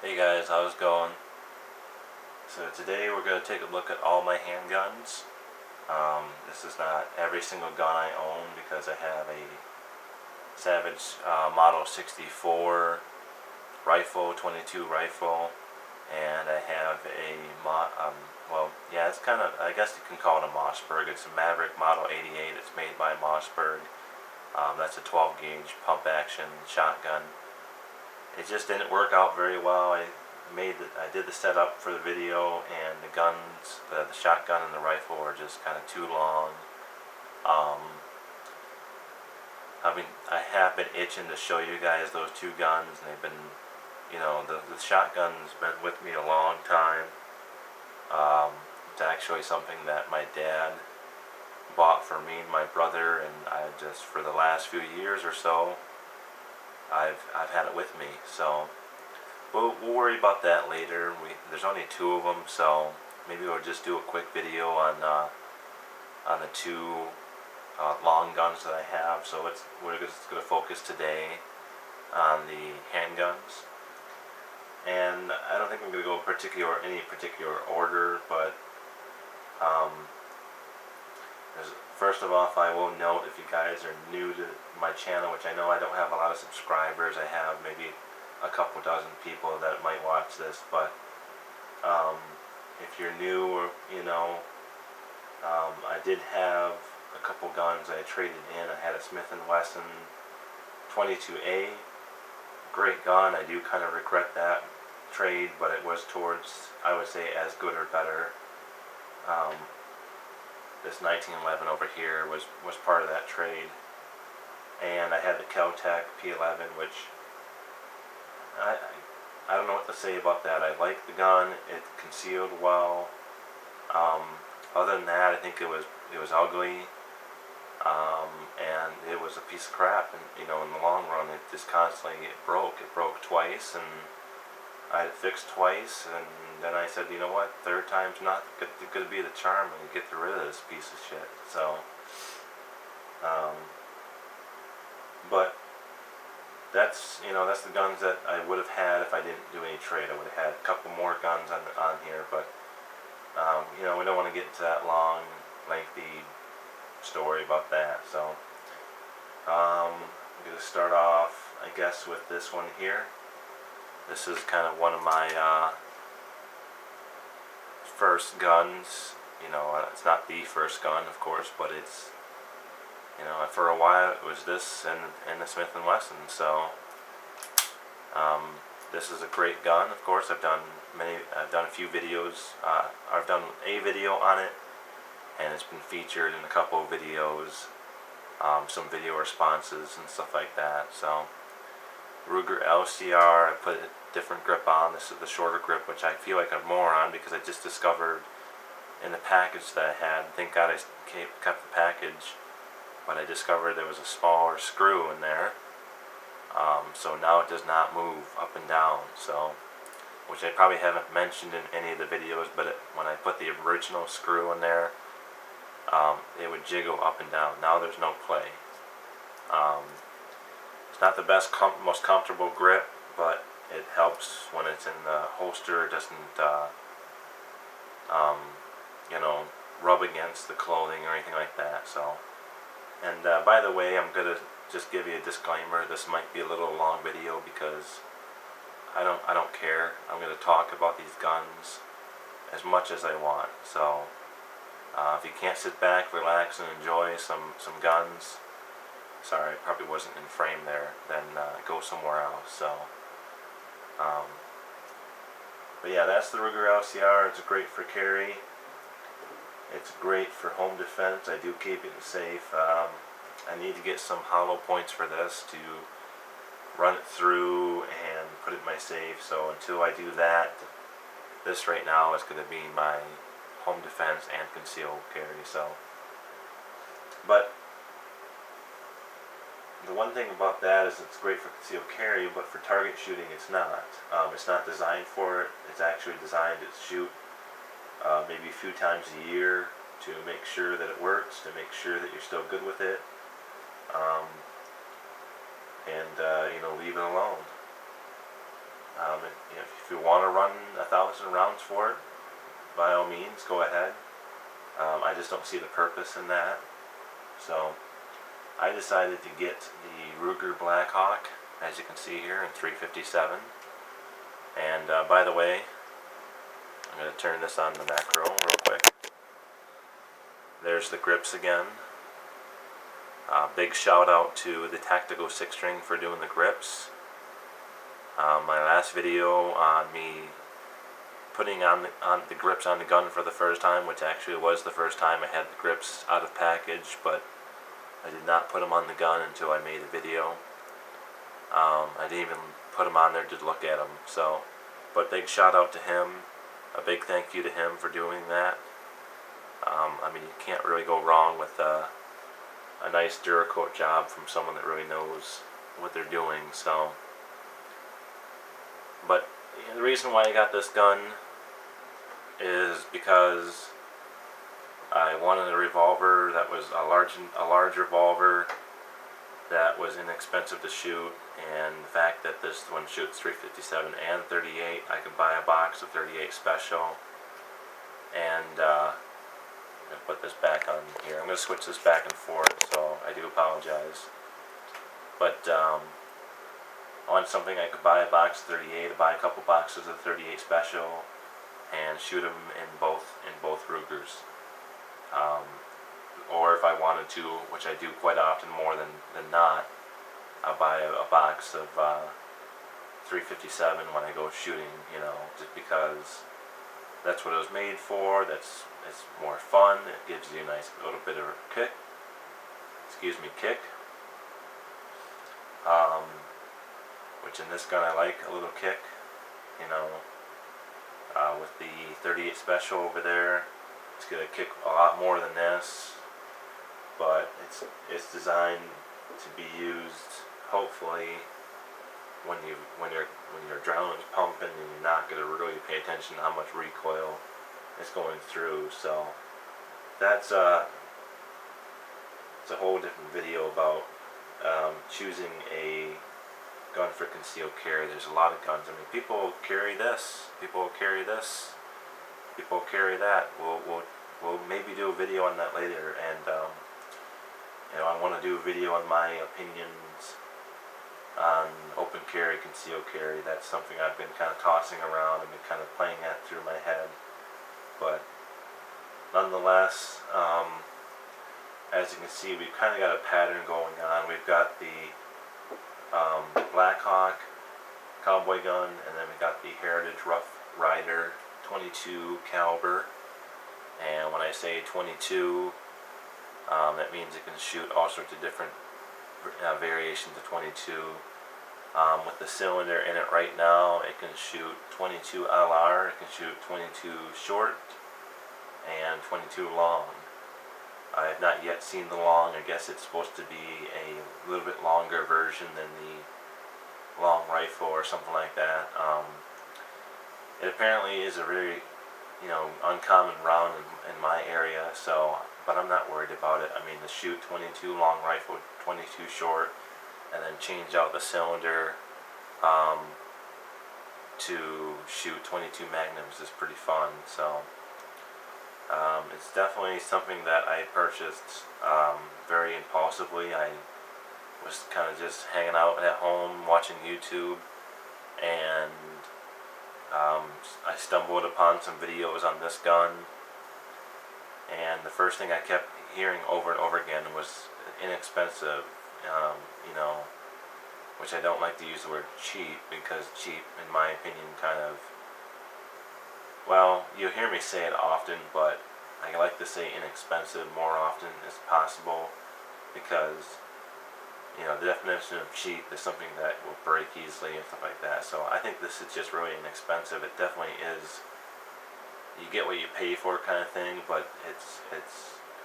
Hey guys, how's it going? So today we're going to take a look at all my handguns. This is not every single gun I own because I have a Savage Model 64 rifle, 22 rifle, and I have it's kind of, I guess you can call it a Mossberg. It's a Maverick Model 88. It's made by Mossberg. That's a 12 gauge pump action shotgun. It just didn't work out very well. I did the setup for the video, and the guns, the shotgun and the rifle were just kind of too long. Um, I have been itching to show you guys those two guns, and they've been, the shotgun's been with me a long time. It's actually something that my dad bought for me and my brother, and I just, for the last few years or so, I've had it with me. So we'll worry about that later. There's only two of them, so maybe we'll just do a quick video on the two long guns that I have. So we're just going to focus today on the handguns, and I don't think I'm going to go in any particular order, but first of all, I will note, if you guys are new to my channel, which I know I don't have a lot of subscribers, I have maybe a couple dozen people that might watch this, but if you're new, or I did have a couple guns I traded in. I had a Smith & Wesson 22A, great gun. I do kind of regret that trade, but it was towards, I would say, as good or better. This 1911 over here was part of that trade, and I had the Kel-Tec P11, which I don't know what to say about that. I like the gun. It concealed well. Other than that, I think it was ugly, and it was a piece of crap. And in the long run, it just constantly broke. It broke twice, and I had it fixed twice. And then I said, you know what? Third time's not going to be the charm, and get rid of this piece of shit. So, but that's the guns that I would have had if I didn't do any trade. I would have had a couple more guns on here, but we don't want to get into that long, lengthy story about that. So I'm going to start off, I guess, with this one here. This is kind of one of my first guns. It's not the first gun, of course, but it's, for a while it was this and the Smith & Wesson. So this is a great gun. Of course, I've done a few videos. I've done a video on it, and it's been featured in a couple of videos, some video responses and stuff like that. So Ruger LCR, I put a different grip on. This is the shorter grip, which I feel like I'm more on because I just discovered in the package that I had, thank God I kept the package, but I discovered there was a smaller screw in there. So now it does not move up and down, so, which I probably haven't mentioned in any of the videos, but when I put the original screw in there, it would jiggle up and down. Now there's no play. It's not the best, most comfortable grip, but it helps when it's in the holster. It doesn't rub against the clothing or anything like that. So, and by the way, I'm gonna just give you a disclaimer. This might be a little long video because I don't care. I'm gonna talk about these guns as much as I want. So if you can't sit back, relax, and enjoy some guns, sorry, I probably wasn't in frame there, then go somewhere else. So but yeah, that's the Ruger LCR. It's great for carry. It's great for home defense. I do keep it safe. I need to get some hollow points for this to run it through and put it in my safe. So until I do that, this right now is going to be my home defense and concealed carry. So, but the one thing about that is it's great for concealed carry, but for target shooting it's not. It's not designed for it. It's actually designed to shoot maybe a few times a year to make sure that it works, to make sure that you're still good with it, and leave it alone. If you want to run 1,000 rounds for it, by all means, go ahead. I just don't see the purpose in that. So I decided to get the Ruger Blackhawk, as you can see here, in 357. And by the way, I'm going to turn this on the macro real quick. There's the grips again. Big shout out to the Tactical 6-string for doing the grips. My last video on me putting on the grips on the gun for the first time, which actually was the first time I had the grips out of package, but I did not put them on the gun until I made a video. I didn't even put them on there to look at them. So, but big shout out to him. A big thank you to him for doing that. I mean, you can't really go wrong with a nice Duracoat job from someone that really knows what they're doing. So, but the reason why I got this gun is because I wanted a revolver that was a large revolver that was inexpensive to shoot, and the fact that this one shoots 357 and 38, I could buy a box of 38 Special. And I'm going to put this back on here. I'm going to switch this back and forth, so I do apologize. But I want something I could buy a box of 38, buy a couple boxes of 38 Special, and shoot them in both Rugers. Or if I wanted to, which I do quite often more than not, I'll buy a box of 357 when I go shooting, you know, just because that's what it was made for. It's more fun. It gives you a nice little bit of a kick. Kick. Which in this gun I like a little kick, you know. With the 38 Special over there, it's gonna kick a lot more than this, but it's designed to be used hopefully when your adrenaline's pumping and you're not gonna really pay attention to how much recoil is going through. So that's it's a whole different video about choosing a gun for concealed carry. There's a lot of guns. I mean, people carry this, people carry this, people carry that. We'll maybe do a video on that later, and you know, I want to do a video on my opinions on open carry, concealed carry. That's something I've been kind of tossing around and been kind of playing that through my head. But nonetheless, as you can see, we've kind of got a pattern going on. We've got the Blackhawk cowboy gun, and then we got the Heritage Rough Rider 22 caliber. And when I say 22, that means it can shoot all sorts of different variations of 22. With the cylinder in it right now, it can shoot 22 LR, it can shoot 22 short, and 22 long. I have not yet seen the long. I guess it's supposed to be a little bit longer version than the long rifle or something like that. It apparently is a very, you know, uncommon round in my area, so, but I'm not worried about it. I mean, to shoot 22 long rifle, 22 short, and then change out the cylinder to shoot 22 magnums is pretty fun. So it's definitely something that I purchased very impulsively. I was kind of just hanging out at home watching YouTube, and I stumbled upon some videos on this gun, and the first thing I kept hearing over and over again was inexpensive, you know, which I don't like to use the word cheap, because cheap, in my opinion, kind of, well, you'll hear me say it often, but I like to say inexpensive more often as possible, because, you know, the definition of cheap is something that will break easily and stuff like that. So I think this is just really inexpensive. It definitely is, you get what you pay for kind of thing, but it's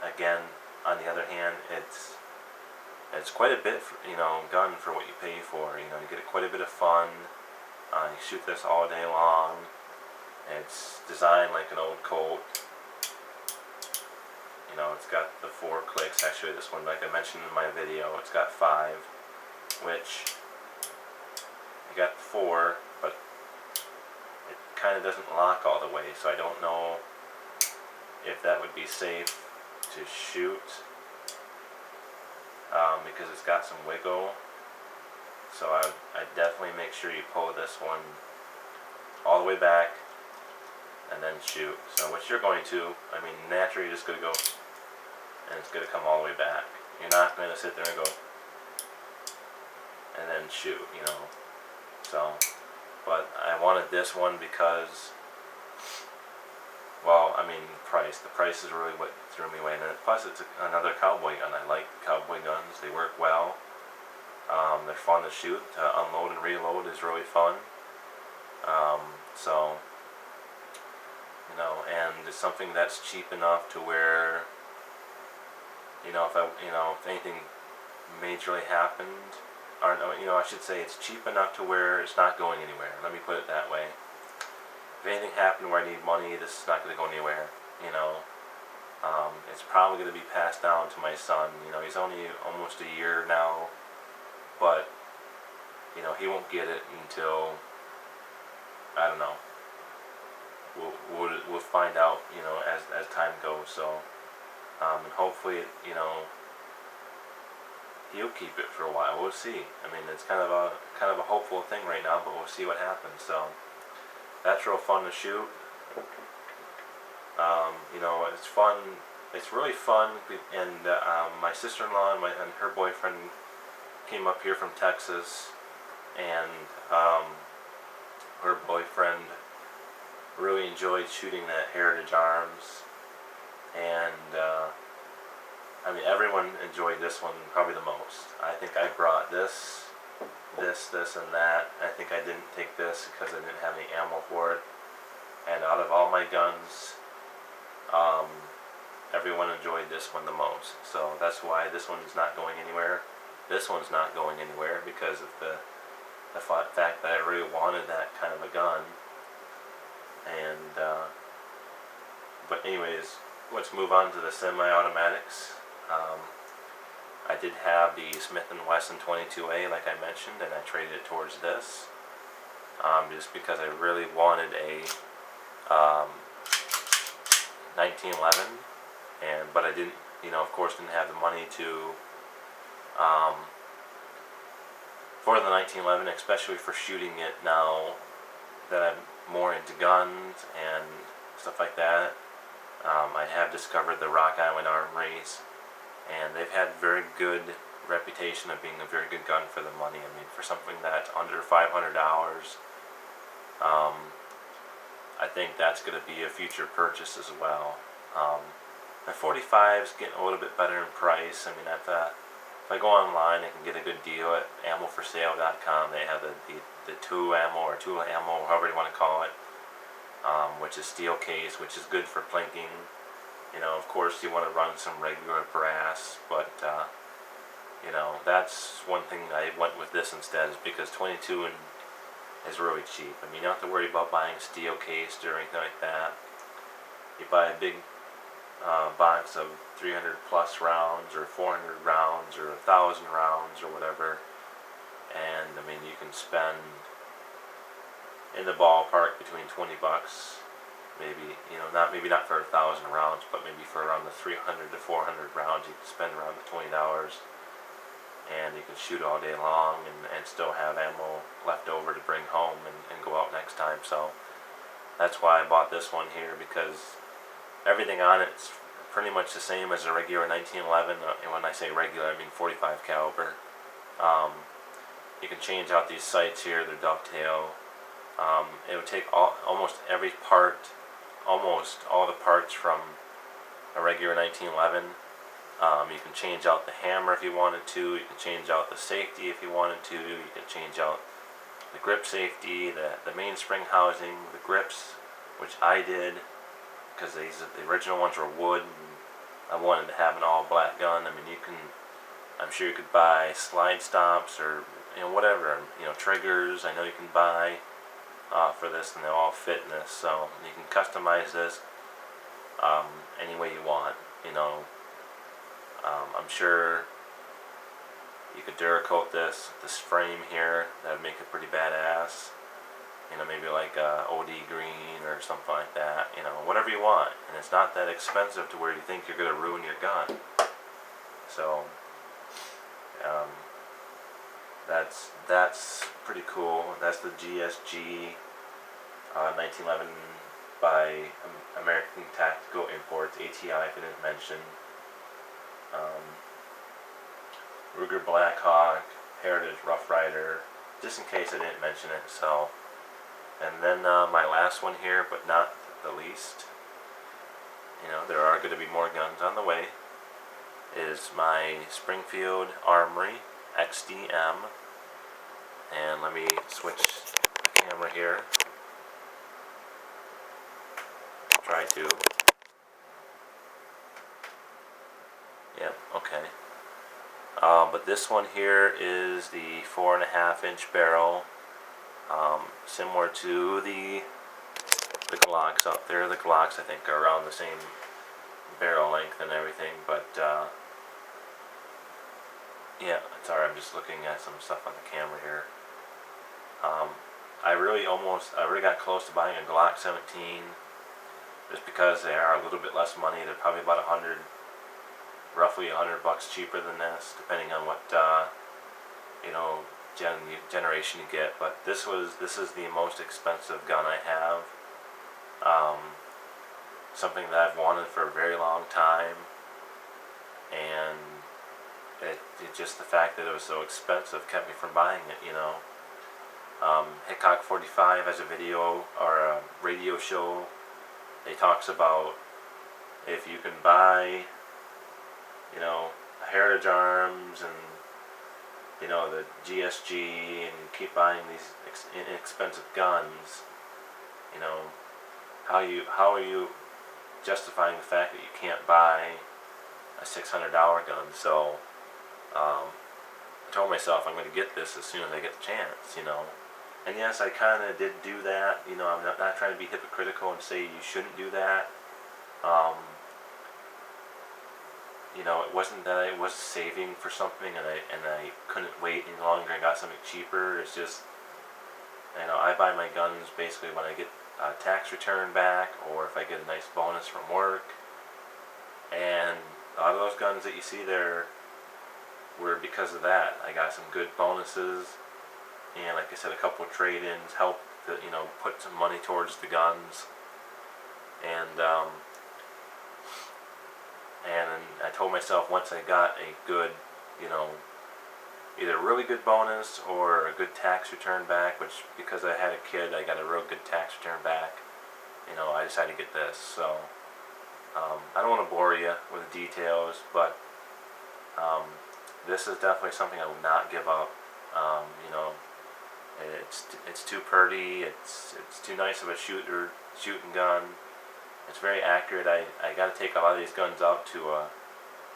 again, on the other hand, it's quite a bit, you know, gun for what you pay for. You know, you get quite a bit of fun. You shoot this all day long. It's designed like an old Colt. You know, it's got the 4 clicks. Actually, this one, like I mentioned in my video, it's got 5, which I got 4, but kind of doesn't lock all the way, so I don't know if that would be safe to shoot, because it's got some wiggle. So I definitely make sure you pull this one all the way back and then shoot. So what you're going to, I mean, naturally you're just going to go, and it's going to come all the way back. You're not going to sit there and go and then shoot, you know. So, but I wanted this one because, well, I mean, price. The price is really what threw me away. And plus, it's another cowboy gun. I like cowboy guns. They work well. They're fun to shoot. To unload and reload is really fun. So, you know, and it's something that's cheap enough to where, you know, if anything majorly happened, or you know, I should say it's cheap enough to where it's not going anywhere. Let me put it that way. If anything happened where I need money, this is not going to go anywhere. You know, it's probably going to be passed down to my son. You know, he's only almost a year now, but you know, he won't get it until, I don't know. We'll find out, you know, as time goes. So, and hopefully, you know, he'll keep it for a while. We'll see. I mean, it's kind of a hopeful thing right now, but we'll see what happens. So, that's real fun to shoot. You know, it's fun. It's really fun. And my sister-in-law and her boyfriend came up here from Texas, and her boyfriend really enjoyed shooting that Heritage Arms, and I mean, everyone enjoyed this one probably the most. I think I brought this, and that. I think I didn't take this because I didn't have any ammo for it. And out of all my guns, everyone enjoyed this one the most. So that's why this one's not going anywhere. This one's not going anywhere because of the fact that I really wanted that kind of a gun. And but anyways, let's move on to the semi-automatics. I did have the Smith & Wesson 22A, like I mentioned, and I traded it towards this, just because I really wanted a 1911, but I didn't, you know, of course, didn't have the money to for the 1911, especially for shooting it now that I'm more into guns and stuff like that. I have discovered the Rock Island Armories, and they've had very good reputation of being a very good gun for the money. I mean, for something that's under $500, I think that's going to be a future purchase as well. My 45 is getting a little bit better in price. I mean, if I go online, I can get a good deal at ammoforsale.com. They have the 2 ammo or tool ammo, however you want to call it, which is steel case, which is good for plinking. You know, of course, you want to run some regular brass, but you know, that's one thing I went with this instead, is because 22 is really cheap. I mean, you don't have to worry about buying steel cased or anything like that. You buy a big box of 300 plus rounds or 400 rounds or 1,000 rounds or whatever, and I mean, you can spend in the ballpark between $20, maybe, you know, maybe not for 1,000 rounds, but maybe for around the 300 to 400 rounds, you can spend around the $20, and you can shoot all day long and still have ammo left over to bring home and go out next time. So that's why I bought this one here, because everything on it's pretty much the same as a regular 1911. And when I say regular, I mean 45 caliber. You can change out these sights here, they're dovetail. It would take almost every part, almost all the parts from a regular 1911. You can change out the hammer if you wanted to. You can change out the safety if you wanted to. You can change out the grip safety, the mainspring housing, the grips, which I did, because the original ones were wood, and I wanted to have an all black gun. I mean, I'm sure you could buy slide stops or, you know, whatever, you know, triggers. I know you can buy for this, and they'll all fit in this. So you can customize this any way you want. You know, I'm sure you could Duracoat this frame here. That would make it pretty badass. You know, maybe like OD green or something like that. You know, whatever you want, and it's not that expensive to where you think you're gonna ruin your gun. So um, that's pretty cool. That's the GSG 1911 by American Tactical Imports, ATI if I didn't mention. Ruger Blackhawk, Heritage Rough Rider, just in case I didn't mention it. So, and then my last one here, but not the least, you know, there are going to be more guns on the way, is my Springfield Armory XDM. And let me switch the camera here. Try to. Yep, okay. But this one here is the 4.5-inch barrel, similar to the Glocks up there. The Glocks I think are around the same barrel length and everything, but yeah, sorry, I'm just looking at some stuff on the camera here. I really got close to buying a Glock 17, just because they are a little bit less money. They're probably about roughly $100 cheaper than this, depending on what you know, generation you get. But this is the most expensive gun I have. Something that I've wanted for a very long time, and it just the fact that it was so expensive kept me from buying it. You know, Hickok 45 has a video or a radio show. It talks about if you can buy, you know, Heritage Arms and, you know, the GSG, and you keep buying these inexpensive guns, you know, how are you justifying the fact that you can't buy a $600 gun? So I told myself I'm going to get this as soon as I get the chance, you know. And yes, I kind of did do that. You know, I'm not trying to be hypocritical and say you shouldn't do that. You know, it wasn't that I was saving for something and I couldn't wait any longer and got something cheaper. It's just, you know, I buy my guns basically when I get a tax return back, or if I get a nice bonus from work. And a lot of those guns that you see there were because of that. I got some good bonuses, and like I said, a couple of trade-ins helped to, you know, put some money towards the guns. And I told myself once I got a good, you know, either a really good bonus or a good tax return back, which because I had a kid, I got a real good tax return back, you know, I decided to get this. So I don't want to bore you with the details, but this is definitely something I will not give up. You know, it's too pretty, it's too nice of a shooting gun. It's very accurate. I got to take a lot of these guns out to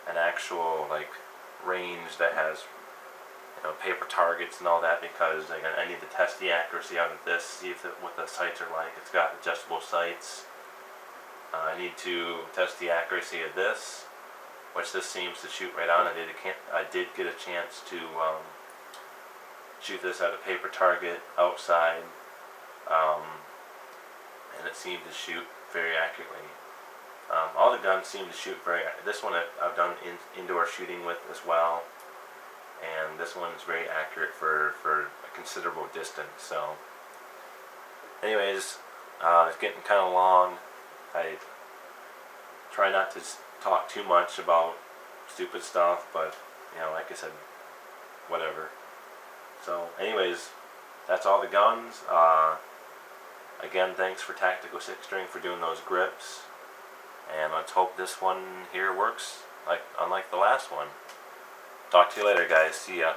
an actual like range that has, you know, paper targets and all that, because I need to test the accuracy out of this, see what the sights are like. It's got adjustable sights. I need to test the accuracy of this, which this seems to shoot right on. I did get a chance to shoot this at a paper target outside, and it seemed to shoot very accurately. All the guns seem to shoot very. This one I've done indoor shooting with as well, and this one is very accurate for a considerable distance. So, anyways, it's getting kind of long. I try not to talk too much about stupid stuff, but you know, like I said, whatever. So, anyways, that's all the guns. Again, thanks for Tactical Six String for doing those grips, and let's hope this one here works unlike the last one. Talk to you later, guys. See ya.